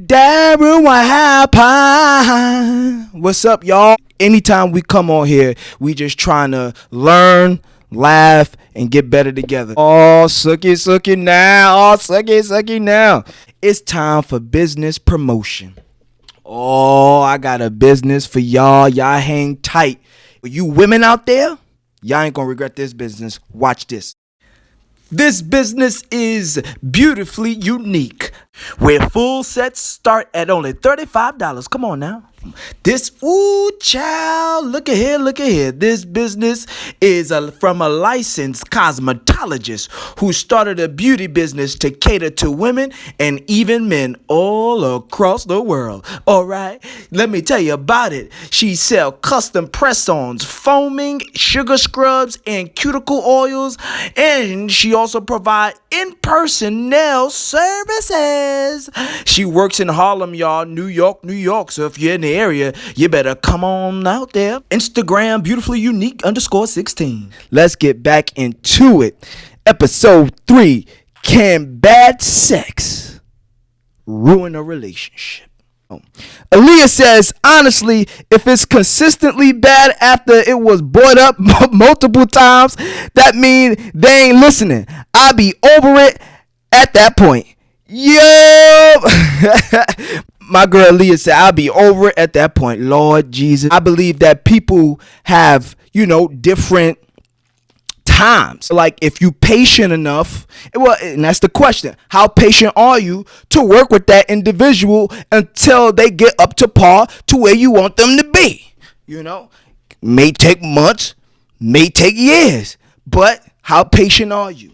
Darryl, what happened? What's up, y'all? Anytime we come on here, we just trying to learn, laugh, and get better together. Oh, sucky now. Oh, sucky now. It's time for business promotion. Oh, I got a business for y'all. Y'all hang tight. You women out there, y'all ain't gonna regret this business. Watch this. This business is beautifully unique, where full sets start at only $35. Come on now. Ooh, child, look at here. This business is from a licensed cosmetologist who started a beauty business to cater to women and even men all across the world. All right, let me tell you about it. She sells custom press-ons, foaming, sugar scrubs, and cuticle oils, and she also provides in-person nail services. She works in Harlem, y'all, New York. So if you're in the area, you better come on out there. Instagram beautifully unique _16. Let's get back into it. Episode 3. Can bad sex ruin a relationship? Aaliyah says, honestly, if it's consistently bad after it was brought up multiple times, that means they ain't listening. I be over it at that point. Yo! My girl Aaliyah said, I'll be over it at that point. Lord Jesus. I believe that people have, different times. Like if you patient enough, well, and that's the question. How patient are you to work with that individual until they get up to par to where you want them to be? May take months, may take years, but how patient are you?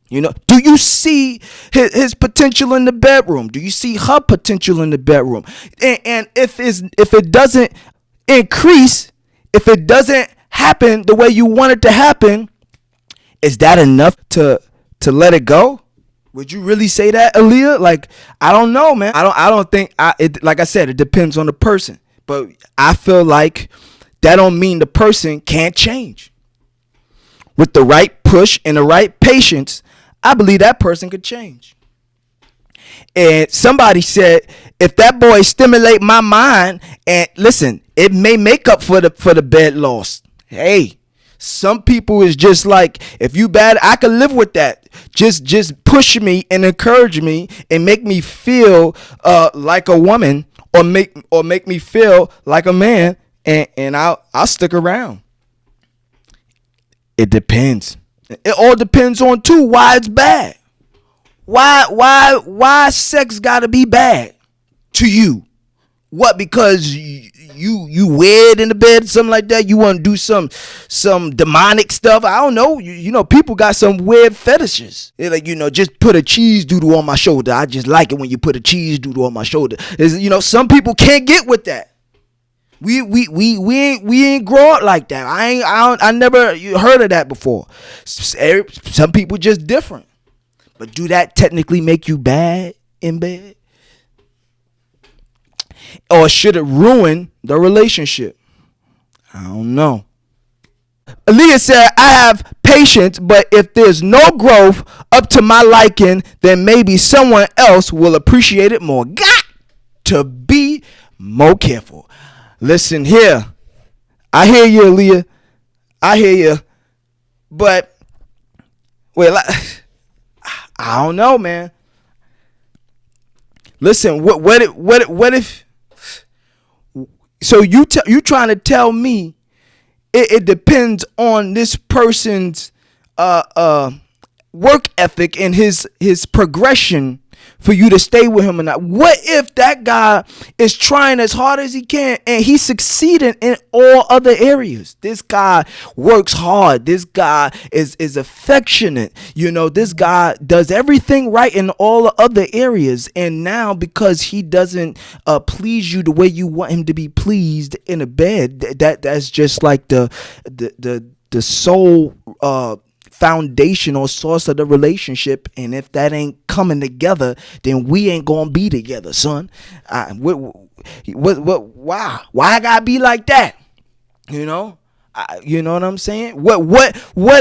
Do you see his potential in the bedroom? Do you see her potential in the bedroom? And if it doesn't increase, if it doesn't happen the way you want it to happen, is that enough to let it go? Would you really say that, Aaliyah? Like, I don't know, man. I don't think like I said, it depends on the person. But I feel like that don't mean the person can't change. With the right push and the right patience, I believe that person could change. And somebody said, if that boy stimulate my mind, and listen, it may make up for the bed loss. Hey, some people is just like, if you bad, I can live with that. Just push me and encourage me and make me feel like a woman, or make me feel like a man, and I'll stick around. It depends. It all depends on why it's bad. Why sex gotta be bad to you? What, because you weird in the bed, something like that? You want to do some demonic stuff? I don't know. People got some weird fetishes. They're like, just put a cheese doodle on my shoulder. I just like it when you put a cheese doodle on my shoulder. Some people can't get with that. We ain't grow up like that. I never heard of that before. Some people just different. But do that technically make you bad in bed? Or should it ruin the relationship? I don't know. Aaliyah said, I have patience, but if there's no growth up to my liking, then maybe someone else will appreciate it more. Got to be more careful. Listen here. I hear you, Aaliyah. I hear you. But, well, I don't know, man. Listen, what if, so you trying to tell me it depends on this person's work ethic and his progression for you to stay with him or not? What if that guy is trying as hard as he can and he's succeeding in all other areas? This guy works hard. This guy is affectionate. This guy does everything right in all the other areas. And now because he doesn't please you the way you want him to be pleased in a bed, that's just like the sole foundation or source of the relationship. And if that ain't coming together, then we ain't gonna be together, son. Why I gotta be like that? You know what I'm saying? What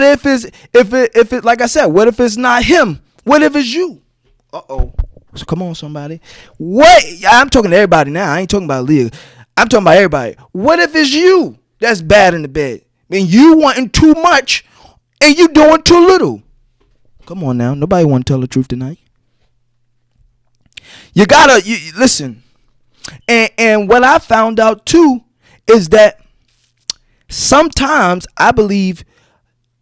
if it like I said? What if it's not him? What if it's you? So come on, somebody. What? I'm talking to everybody now. I ain't talking about Leah. I'm talking about everybody. What if it's you that's bad in the bed? And you wanting too much and you doing too little? Come on now. Nobody want to tell the truth tonight. You gotta listen. And what I found out too is that sometimes I believe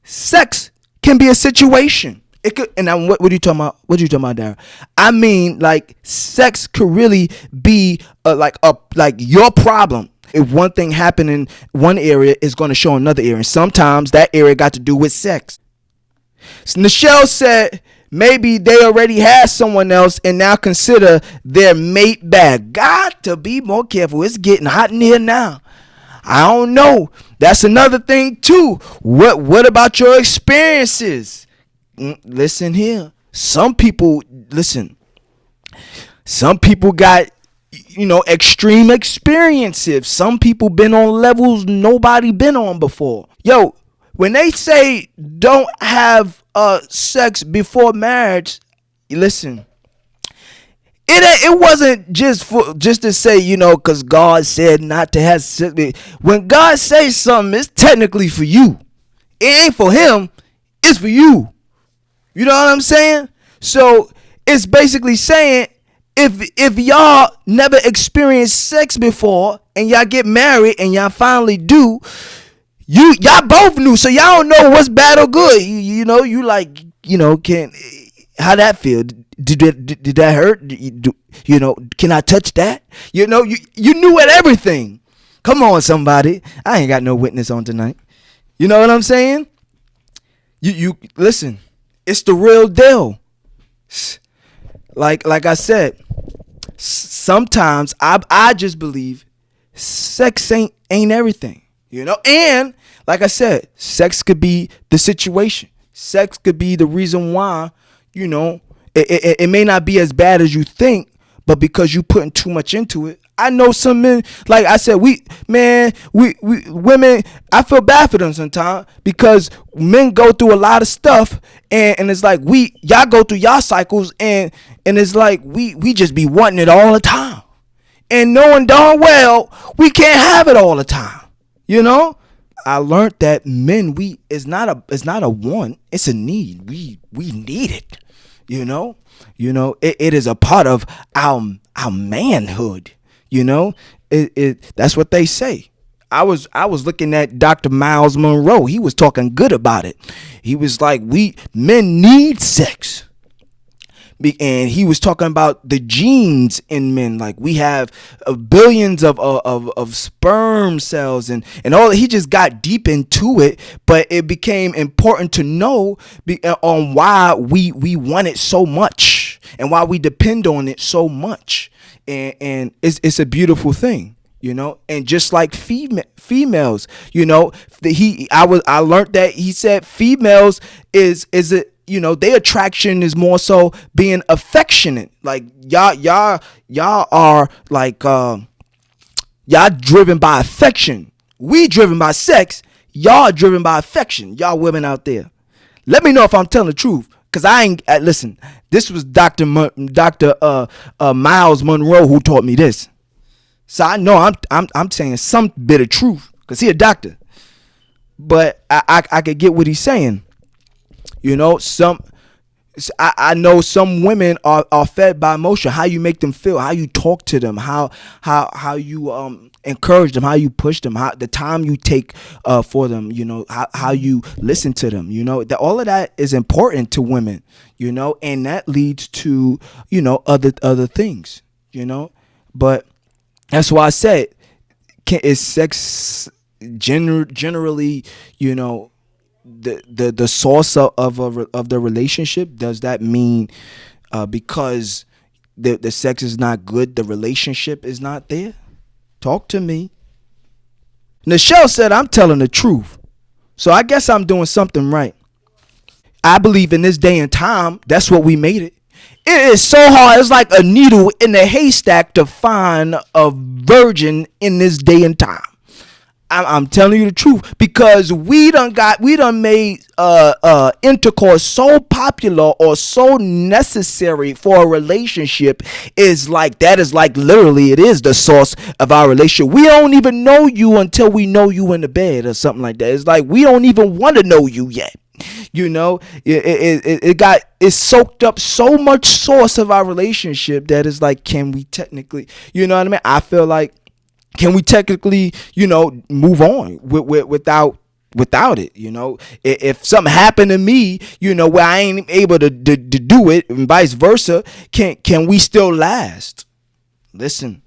sex can be a situation. It could, and what are you talking about? What are you talking about, Darryl? I mean, like, sex could really be like your problem. If one thing happened in one area, it's going to show another area. And sometimes that area got to do with sex. So Nichelle said maybe they already had someone else and now consider their mate bad. Got to be more careful. It's getting hot in here now. I don't know. That's another thing too. What about your experiences? Listen here. Some people got, extreme experiences. Some people been on levels nobody been on before. Yo, when they say don't have sex before marriage, listen. It wasn't just to say, because God said not to have sex. When God says something, it's technically for you. It ain't for him. It's for you. You know what I'm saying? So it's basically saying if y'all never experienced sex before and y'all get married and y'all finally do, y'all both knew, so y'all don't know what's bad or good. Can how that feel? Did that hurt? Can I touch that? You knew at everything. Come on, somebody. I ain't got no witness on tonight. You know what I'm saying? You listen. It's the real deal. Like I said, sometimes I just believe sex ain't everything. And like I said, sex could be the situation. Sex could be the reason why, it may not be as bad as you think, but because you putting too much into it. I know some men, like I said, we women, I feel bad for them sometimes because men go through a lot of stuff and it's like y'all go through y'all cycles and it's like we just be wanting it all the time and knowing darn well we can't have it all the time. I learned that men, it's not a want, it's a need. We need it. It is a part of our manhood. That's what they say. I was looking at Dr. Miles Monroe. He was talking good about it. He was like, men need sex. And he was talking about the genes in men. Like we have billions of sperm cells and all. He just got deep into it, but it became important to know on why we want it so much and why we depend on it so much. And it's a beautiful thing, and just like females, I learned that he said females is their attraction is more so being affectionate. Like y'all are like y'all driven by affection. We driven by sex. Y'all driven by affection. Y'all women out there, let me know if I'm telling the truth. Cause I ain't listen. This was Dr. Miles Monroe who taught me this, so I know I'm saying some bit of truth. Cause he a doctor, but I could get what he's saying. I know some women are fed by emotion. How you make them feel, how you talk to them, how you encourage them, how you push them, how the time you take for them, how you listen to them, that all of that is important to women, and that leads to other things, but that's why I said, is sex generally the source of the relationship? Does that mean because the sex is not good, the relationship is not there? Talk to me. Nichelle said I'm telling the truth, so I guess I'm doing something right. I believe in this day and time, that's what we made it. It is so hard. It's like a needle in a haystack to find a virgin in this day and time. I'm telling you the truth, because we done made intercourse so popular or so necessary for a relationship. Is like that is like literally it is the source of our relationship. We don't even know you until we know you in the bed or something like that. It's like we don't even want to know you yet. You know, it's soaked up so much source of our relationship that is like, can we technically, you know what I mean? I feel like, can we technically, move on without it? If something happened to me, where I ain't able to do it, and vice versa, can we still last? Listen,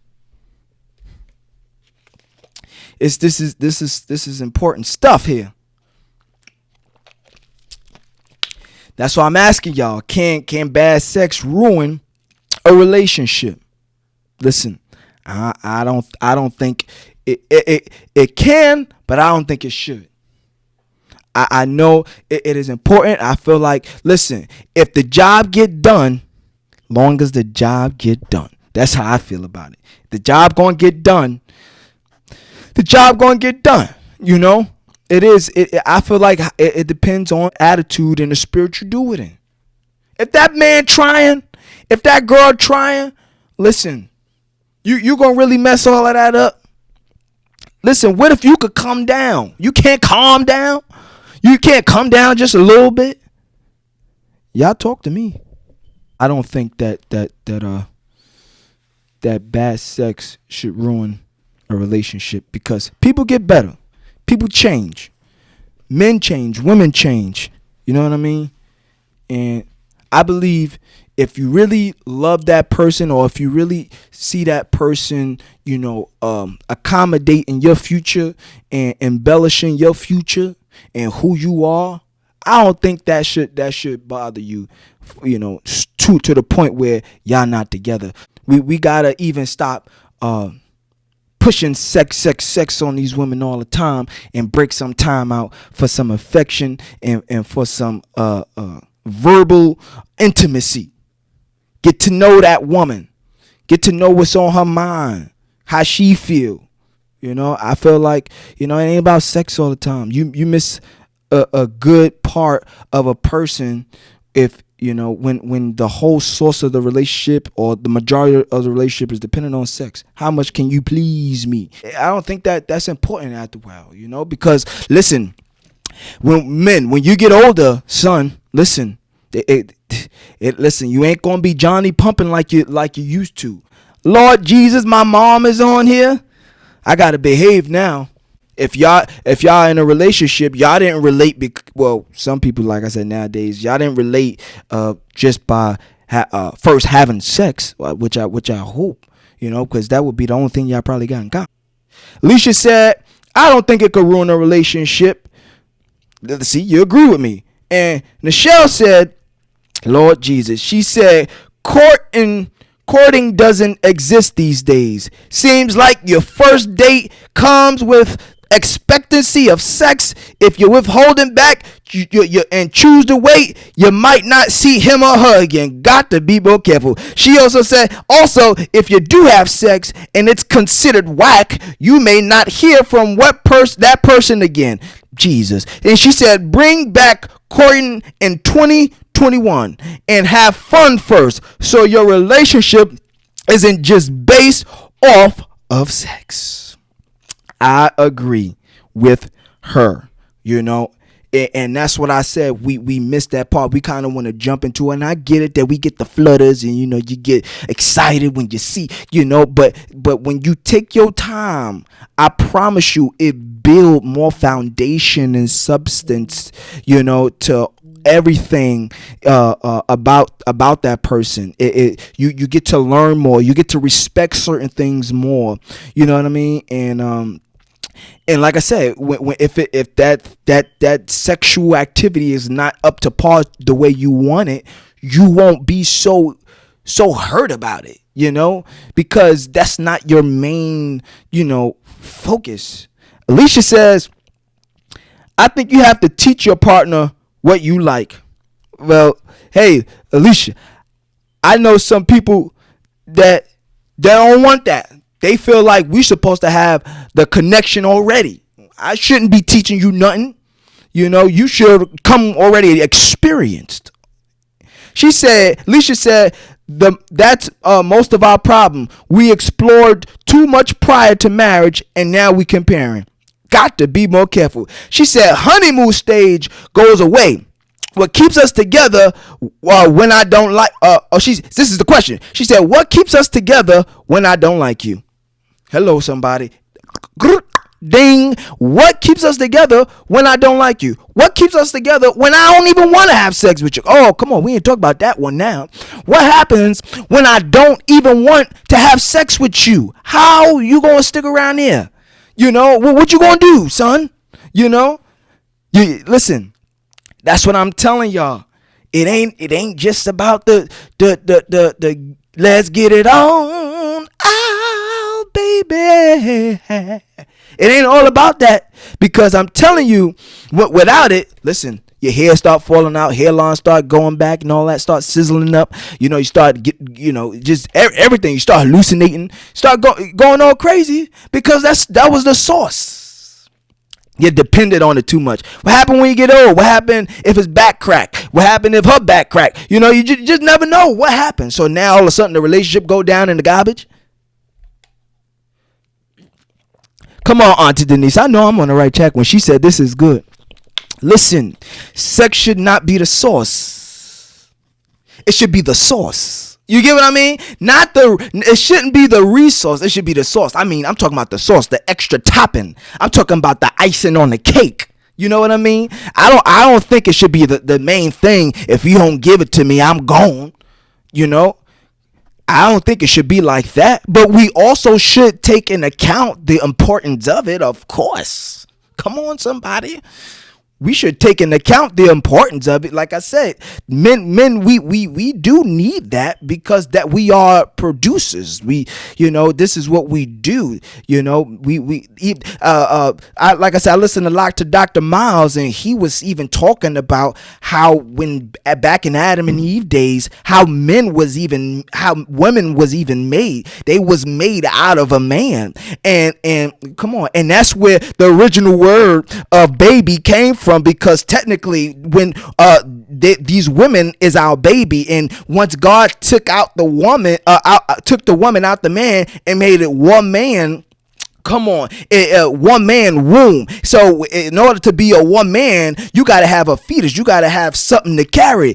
this is important stuff here. That's why I'm asking y'all, can bad sex ruin a relationship? Listen, I don't think it can, but I don't think it should. I know it is important. I feel like, listen, if the job get done, long as the job get done, that's how I feel about it. The job gonna get done. The job gonna get done. It is. I feel like it depends on attitude and the spirit you do it in. If that man trying, if that girl trying, listen. You gonna really mess all of that up? Listen, what if you could calm down? You can't calm down? You can't come down just a little bit? Y'all talk to me. I don't think that bad sex should ruin a relationship, because people get better. People change. Men change, women change. You know what I mean? And I believe if you really love that person, or if you really see that person, accommodating your future and embellishing your future and who you are, I don't think that should bother you, to the point where y'all not together. We gotta even stop pushing sex on these women all the time, and break some time out for some affection and for some verbal intimacy. Get to know that woman. Get to know what's on her mind, how she feel. I feel like, it ain't about sex all the time. You miss a good part of a person if, when the whole source of the relationship, or the majority of the relationship, is dependent on sex. How much can you please me? I don't think that's important after a while, because listen, when you get older, son, listen, listen, you ain't gonna be Johnny pumping like you used to. Lord Jesus, my mom is on here. I gotta behave now. If y'all in a relationship, y'all didn't relate. Well, some people, like I said, nowadays, y'all didn't relate just by first having sex, which I hope, because that would be the only thing y'all probably got in common. Alicia said, I don't think it could ruin a relationship. See, you agree with me. And Nichelle said, Lord Jesus, she said, courting doesn't exist these days. Seems like your first date comes with expectancy of sex. If you're withholding back you and choose to wait, you might not see him or her again. Got to be more careful. She also said, if you do have sex and it's considered whack, you may not hear from that person again. Jesus. And she said, bring back courting in 2021 and have fun first, so your relationship isn't just based off of sex. I agree with her, and that's what I said. We missed that part. We kind of want to jump into it, and I get it that we get the flutters, and you get excited when you see, but when you take your time, I promise you, it build more foundation and substance, to everything about that person. You get to learn more. You get to respect certain things more. You know what I mean? And like I said, if that sexual activity is not up to par the way you want it, you won't be so hurt about it, because that's not your main, focus. Alicia says, I think you have to teach your partner what you like. Well, hey, Alicia, I know some people that don't want that. They feel like we're supposed to have the connection already. I shouldn't be teaching you nothing. You should come already experienced. Alicia said, that's most of our problem. We explored too much prior to marriage, and now we comparing. Got to be more careful. She said, honeymoon stage goes away. What keeps us together when I don't like? This is the question. She said, what keeps us together when I don't like you? Hello, somebody. Ding. What keeps us together when I don't like you? What keeps us together when I don't even want to have sex with you? Oh, come on. We ain't talk about that one now. What happens when I don't even want to have sex with you? How you going to stick around here? What you going to do, son? Listen, that's what I'm telling y'all. It ain't just about the let's get it on. Oh, baby. It ain't all about that, because I'm telling you, without it, listen, your hair start falling out, hairline start going back, and all that start sizzling up. You start just everything. You start hallucinating, start going all crazy, because that was the source. You depended on it too much. What happened when you get old? What happened if his back crack? What happened if her back crack? You just never know what happened. So now all of a sudden the relationship go down in the garbage. Come on, Auntie Denise. I know I'm on the right track when she said this is good. Listen, sex should not be the source. It should be the source. You get what I mean? It shouldn't be the resource. It should be the source. I'm talking about the sauce, the extra topping. I'm talking about the icing on the cake. You know what I mean? I don't think it should be the main thing. If you don't give it to me, I'm gone. I don't think it should be like that, but we also should take into account the importance of it, of course. Come on, somebody. We should take into account the importance of it. Like I said, men, we do need that, because that we are producers. This is what we do. Like I said, I listened a lot to Dr. Miles, and he was even talking about how when back in Adam and Eve days, how women was even made. They was made out of a man, and come on, and that's where the original word of baby came from, because technically when these women is our baby, and once God took out the woman, took the woman out the man and made it one man. Come on, one man womb. So in order to be a one man, you got to have a fetus. You got to have something to carry.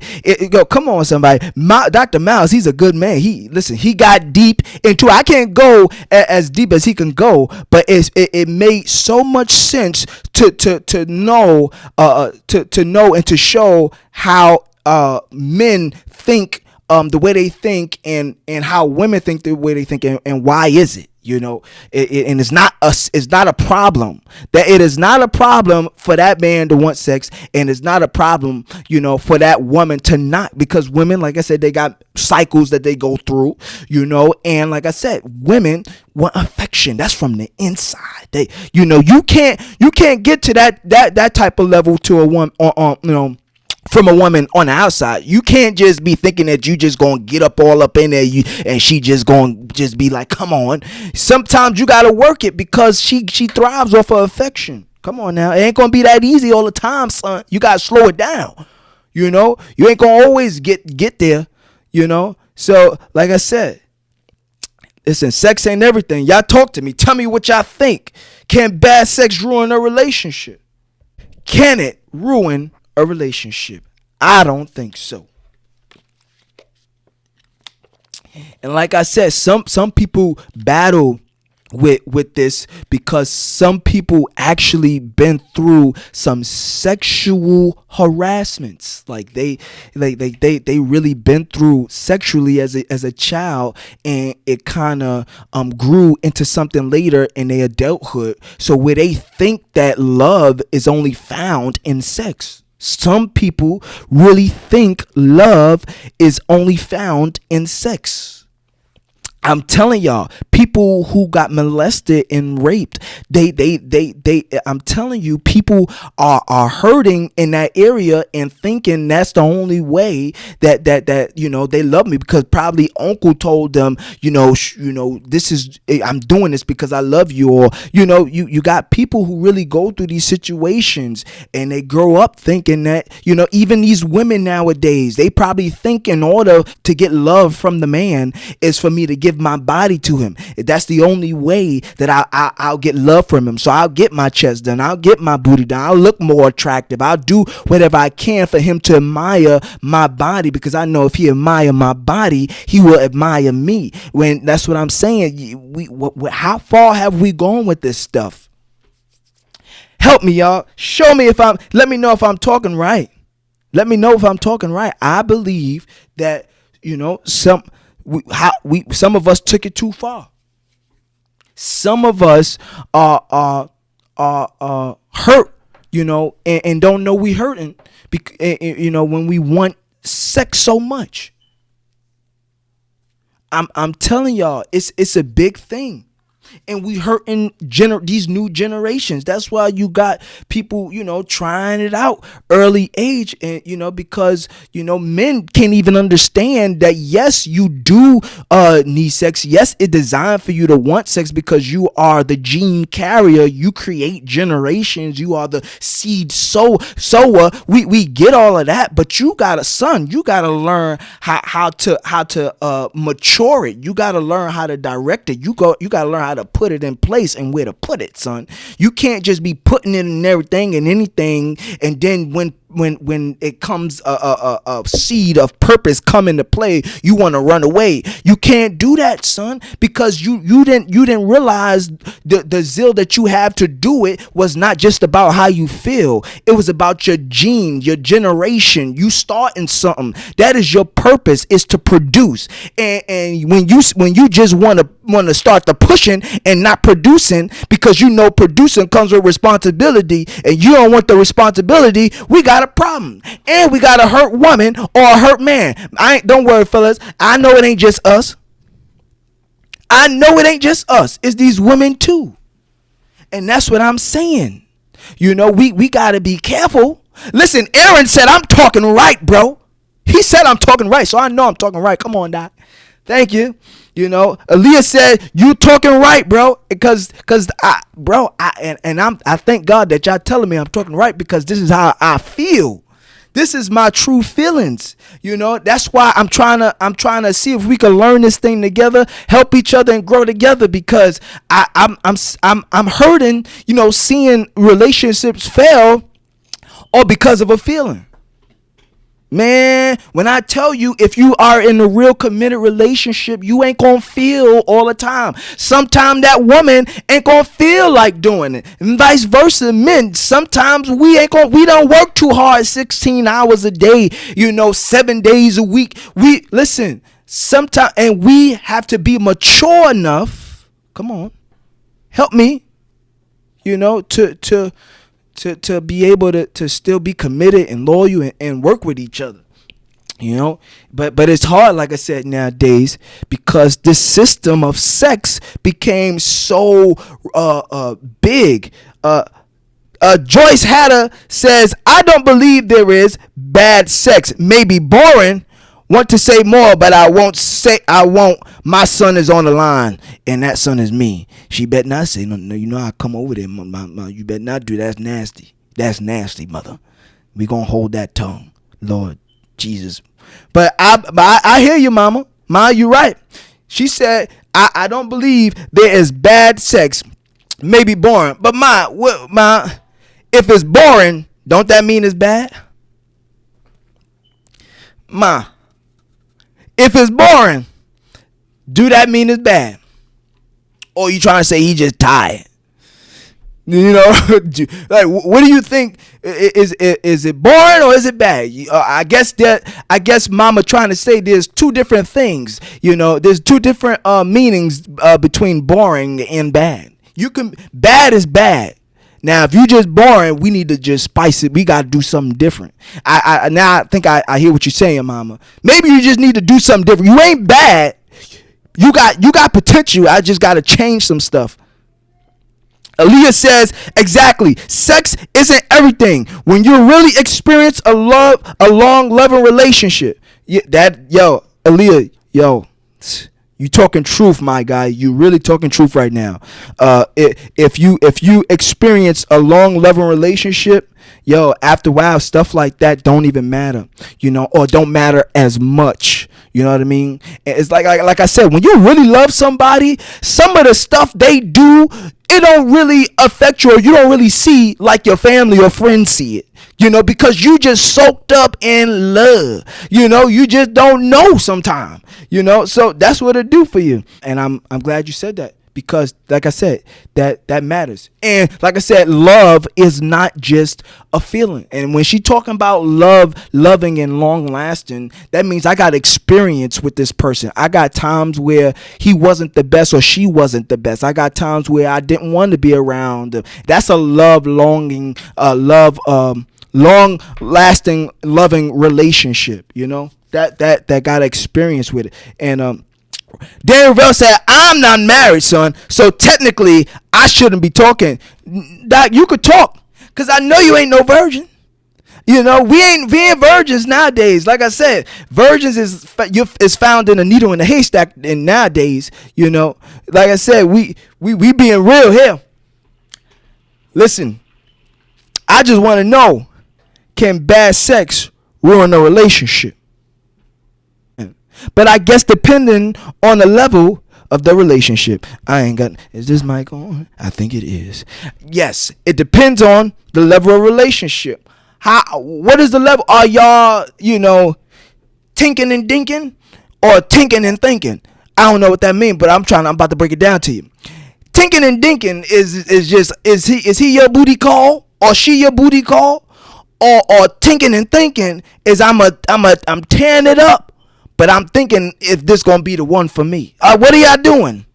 Come on, somebody. Dr. Miles, he's a good man. He got deep into it. I can't go as deep as he can go, but it made so much sense to know and to show how men think, the way they think, and how women think the way they think, and why is it? And it's not a problem. That it is not a problem for that man to want sex, and it's not a problem, for that woman to not, because women, like I said, they got cycles that they go through, and like I said, women want affection. That's from the inside. They, you can't get to that type of level to a woman, from a woman on the outside. You can't just be thinking that you just gonna get up all up in there, and she just gonna just be like, come on. Sometimes you gotta work it, because she thrives off of affection. Come on now, it ain't gonna be that easy all the time, son. You gotta slow it down. You ain't gonna always get there. So like I said, listen, sex ain't everything. Y'all talk to me. Tell me what y'all think. Can bad sex ruin a relationship? Can it ruin a relationship? I don't think so. And like I said, some people battle with this, because some people actually been through some sexual harassments. Like they really been through sexually as a child, and it kind of grew into something later in their adulthood. So where they think that love is only found in sex. Some people really think love is only found in sex. I'm telling y'all, people who got molested and raped, they I'm telling you, people are hurting in that area and thinking that's the only way that they love me, because probably uncle told them, this is, I'm doing this because I love you. Or you got people who really go through these situations and they grow up thinking that, even these women nowadays, they probably think in order to get love from the man is for me to give my body to him. That's the only way that I'll get love from him. So I'll get my chest done, I'll get my booty done, I'll look more attractive, I'll do whatever I can for him to admire my body, because I know if he admire my body, he will admire me. When that's what I'm saying. How far have we gone with this stuff? Help me, y'all. Show me let me know if I'm talking right. Let me know if I'm talking right. I believe that, some of us took it too far. Some of us are hurt, and don't know we hurting, when we want sex so much. I'm telling y'all, it's a big thing. And we hurting these new generations. That's why you got people, trying it out early age. And, because, men can't even understand that, yes, you do need sex. Yes, it's designed for you to want sex because you are the gene carrier. You create generations. You are the seed sower. We get all of that. But you got you got to learn how to mature it. You got to learn how to direct it. You got to learn how to put it in place and where to put it, son. You can't just be putting it in everything and anything, and then when it comes a seed of purpose come into play, you want to run away. You can't do that, son, because you didn't realize the zeal that you have to do it was not just about how you feel. It was about your gene, your generation. You starting something. That is your purpose, is to produce. And when you just want to start the pushing and not producing, because producing comes with responsibility, and you don't want the responsibility, we got a problem. And we got a hurt woman or a hurt man. Don't worry, fellas. I know it ain't just us. It's these women too. And that's what I'm saying. We got to be careful. Listen, Aaron said I'm talking right, bro. He said I'm talking right, so I know I'm talking right. Come on, Doc. Thank you. Aaliyah said you talking right, bro, because I thank God that y'all telling me I'm talking right, because this is how I feel. This is my true feelings. That's why I'm trying to see if we can learn this thing together, help each other, and grow together, because I'm hurting, seeing relationships fail all because of a feeling. Man, when I tell you, if you are in a real committed relationship, you ain't gonna feel all the time. Sometimes that woman ain't gonna feel like doing it, and vice versa. Men, sometimes we don't work too hard, 16 hours a day, 7 days a week. Sometimes, and we have to be mature enough. Come on, help me. To be able to still be committed and loyal and work with each other, but it's hard, like I said, nowadays, because this system of sex became so big. Joyce Hatter says, I don't believe there is bad sex. Maybe boring. Want to say more, but I won't. My son is on the line, and that son is me. She better not say no. I come over there, mama. You better not do that. That's nasty, mother. We gonna hold that tongue, Lord Jesus. But I hear you, mama. Ma, you right. She said, I don't believe there is bad sex. Maybe boring, but ma, if it's boring, don't that mean it's bad? Ma, if it's boring, do that mean it's bad? Or you trying to say he just tired? Like, what do you think? Is it boring or is it bad? I guess mama trying to say there's two different things. There's two different meanings between boring and bad. Bad is bad. Now, if you just boring, we need to just spice it. We got to do something different. I think I hear what you're saying, mama. Maybe you just need to do something different. You ain't bad, You got potential. I just got to change some stuff. Aaliyah says, exactly. Sex isn't everything. When you really experience a long, loving relationship, Aaliyah, you talking truth, my guy. You really talking truth right now. If you experience a long, loving relationship, after a while, stuff like that don't even matter, or don't matter as much. You know what I mean? It's like I said, when you really love somebody, some of the stuff they do, it don't really affect you, or you don't really see like your family or friends see it. Because you just soaked up in love. You just don't know sometimes. So that's what it do for you. And I'm glad you said that, because like I said, that matters. And like I said, love is not just a feeling. And when she talking about loving and long lasting, that means I got experience with this person. I got times where he wasn't the best or she wasn't the best. I got times where I didn't want to be around them. That's a long lasting loving relationship. That got experience with it. And Darryl said, I'm not married, son, so technically I shouldn't be talking. Doc, you could talk, because I know you ain't no virgin. We ain't virgins nowadays. Like I said, virgins is found in a needle in a haystack. And nowadays, like I said, we being real here. Listen, I just want to know, can bad sex ruin a relationship? But I guess depending on the level of the relationship. Is this mic on? I think it is. Yes, it depends on the level of relationship. What is the level? Are y'all, tinking and dinking, or tinking and thinking? I don't know what that means, but I'm about to break it down to you. Tinking and dinking is he your booty call, or she your booty call? Or tinking and thinking is I'm tearing it up, but I'm thinking if this gonna be the one for me. What are y'all doing?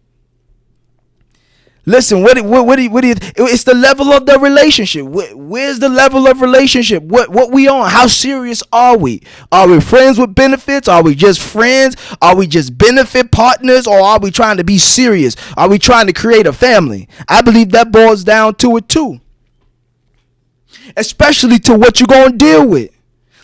Listen, what do you? It's the level of the relationship. Where's the level of relationship? What we on? How serious are we? Are we friends with benefits? Are we just friends? Are we just benefit partners? Or are we trying to be serious? Are we trying to create a family? I believe that boils down to it too. Especially to what you're gonna deal with.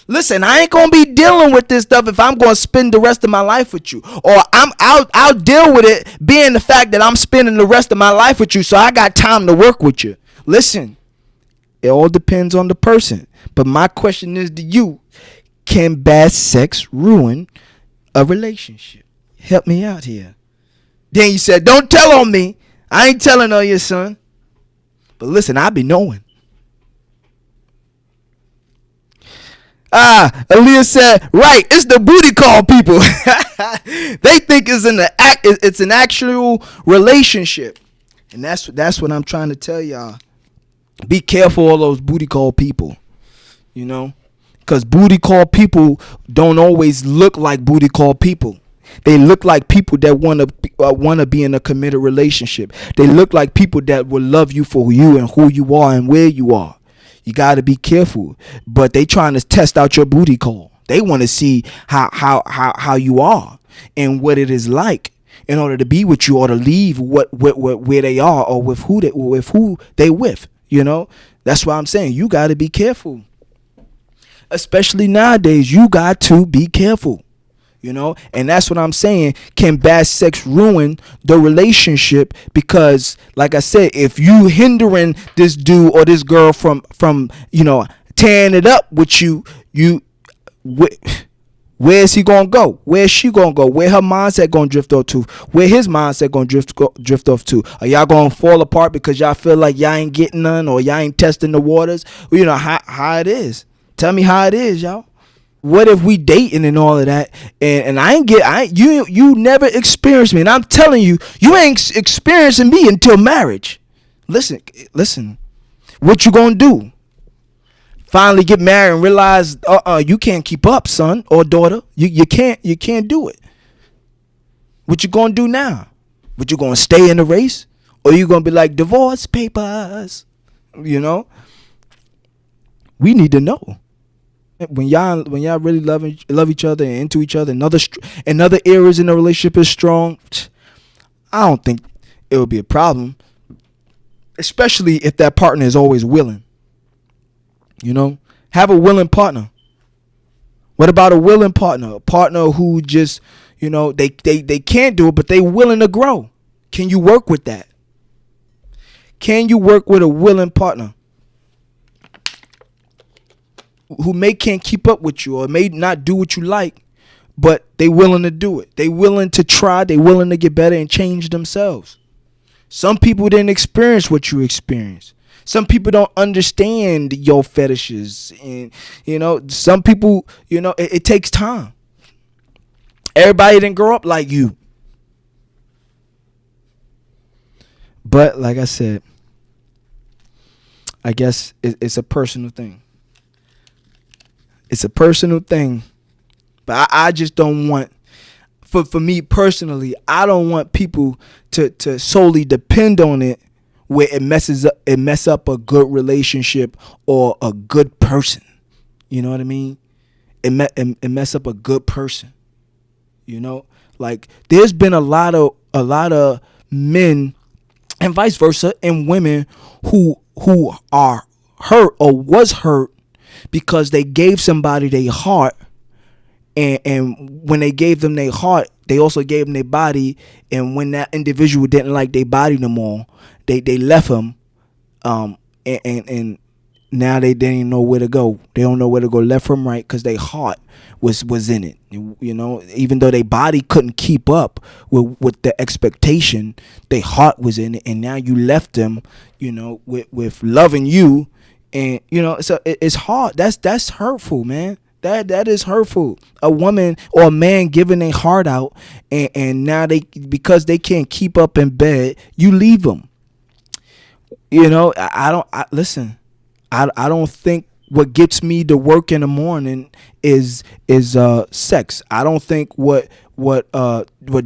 Listen, I ain't gonna be dealing with this stuff if I'm gonna spend the rest of my life with you, or I'll deal with it being the fact that I'm spending the rest of my life with you, so I got time to work with you. Listen, it all depends on the person, but my question is to you: can bad sex ruin a relationship? Help me out here. Then you said, "Don't tell on me." I ain't telling on you, son. But listen, I be knowing. Aaliyah said, right, it's the booty call people. They think it's an actual relationship. And that's what I'm trying to tell y'all. Be careful of those booty call people. Because booty call people don't always look like booty call people. They look like people that want to be in a committed relationship. They look like people that will love you for you and who you are and where you are. You got to be careful, but they trying to test out your booty call. They want to see how you are and what it is like in order to be with you or to leave where they are or with who they with. That's why I'm saying you got to be careful, especially nowadays. You got to be careful. And that's what I'm saying. Can bad sex ruin the relationship? Because like I said, if you hindering this dude or this girl from tearing it up with you, where's he gonna go? Where's she gonna go? Where her mindset gonna drift off to? Where his mindset gonna drift off to? Are y'all gonna fall apart because y'all feel like y'all ain't getting none, or y'all ain't testing the waters? How it is. Tell me how it is, y'all. What if we dating and all of that, and you never experienced me, and I'm telling you, you ain't experiencing me until marriage. Listen, what you gonna do? Finally get married and realize, you can't keep up, son or daughter. You can't do it. What you gonna do now? What you gonna stay in the race, or you gonna be like divorce papers? We need to know. When y'all really love each other and into each other, and other areas in the relationship is strong, I don't think it would be a problem, especially if that partner is always willing. Have a willing partner. What about a willing partner? A partner who just, they can't do it, but they willing to grow. Can you work with that? Can you work with a willing partner who may can't keep up with you or may not do what you like, but they willing to do it? They willing to try. They willing to get better and change themselves. Some people didn't experience what you experienced. Some people don't understand your fetishes, and some people, it takes time. Everybody didn't grow up like you. But like I said, I guess it's a personal thing. It's a personal thing. But I just don't want, for me personally, I don't want people to solely depend on it where it mess up a good relationship or a good person. You know what I mean? It mess up a good person. Like there's been a lot of men and vice versa and women who are hurt or was hurt because they gave somebody their heart, and when they gave them their heart, they also gave them their body, and when that individual didn't like their body no more, they left them, and now they didn't know where to go. They don't know where to go left from right because their heart was in it. Even though their body couldn't keep up with the expectation, their heart was in it, and now you left them, with loving you, and so it's hard. That's hurtful, man. That is hurtful. A woman or a man giving their heart out, and now because they can't keep up in bed, you leave them. Listen. I don't think what gets me to work in the morning is sex. I don't think what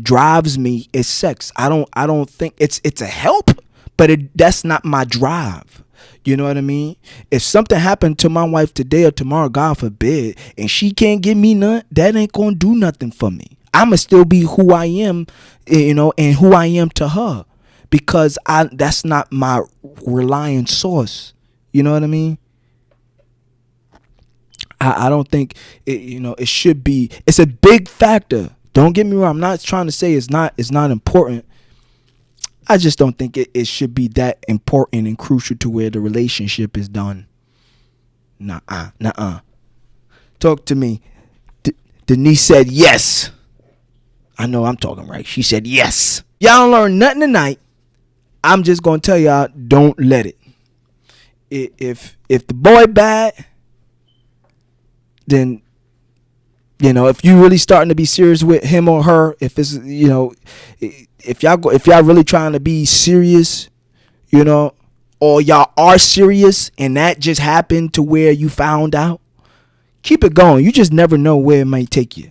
drives me is sex. I don't think it's a help, but that's not my drive. You know what I mean? If something happened to my wife today or tomorrow, God forbid, and she can't give me none, that ain't gonna do nothing for me. I'ma still be who I am, and who I am to her, because that's not my reliant source. You know what I mean? I don't think it should be. It's a big factor. Don't get me wrong. I'm not trying to say it's not important. I just don't think it should be that important and crucial to where the relationship is done. Nuh-uh. Talk to me. Denise said yes. I know I'm talking right. She said yes. Y'all don't learn nothing tonight. I'm just gonna tell y'all, don't let it. If the boy bad, then if you really starting to be serious with him or her, if it's if y'all really trying to be serious, or y'all are serious and that just happened to where you found out, keep it going. You just never know where it might take you.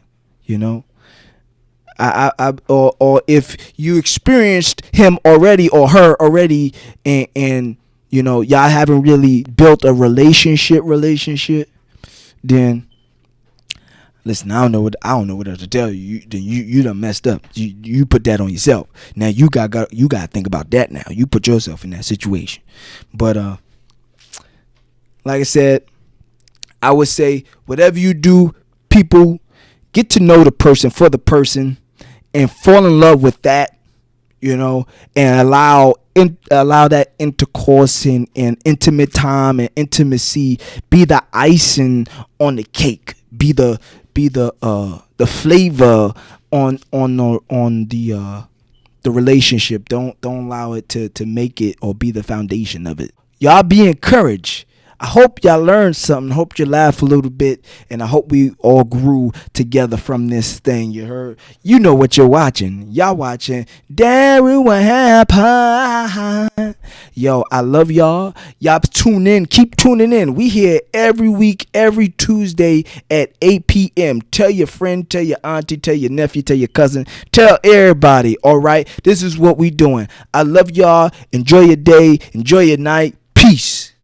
Or if you experienced him already or her already, and y'all haven't really built a relationship, then listen, I don't know what else to tell you. You done messed up. You put that on yourself. Now you got to think about that. Now you put yourself in that situation. But like I said, I would say whatever you do, people, get to know the person for the person and fall in love with that, and allow that intercourse and intimate time and intimacy be the icing on the cake, be the flavor on the relationship. Don't allow it to make it or be the foundation of it. Y'all be encouraged. I hope y'all learned something. Hope you laugh a little bit, and I hope we all grew together from this thing. You heard? You know what you're watching. Y'all watching Darryl, what happened? Yo, I love y'all. Y'all tune in. Keep tuning in. We here every week, every Tuesday at 8 p.m. Tell your friend, tell your auntie, tell your nephew, tell your cousin, tell everybody. All right? This is what we doing. I love y'all. Enjoy your day. Enjoy your night. Peace.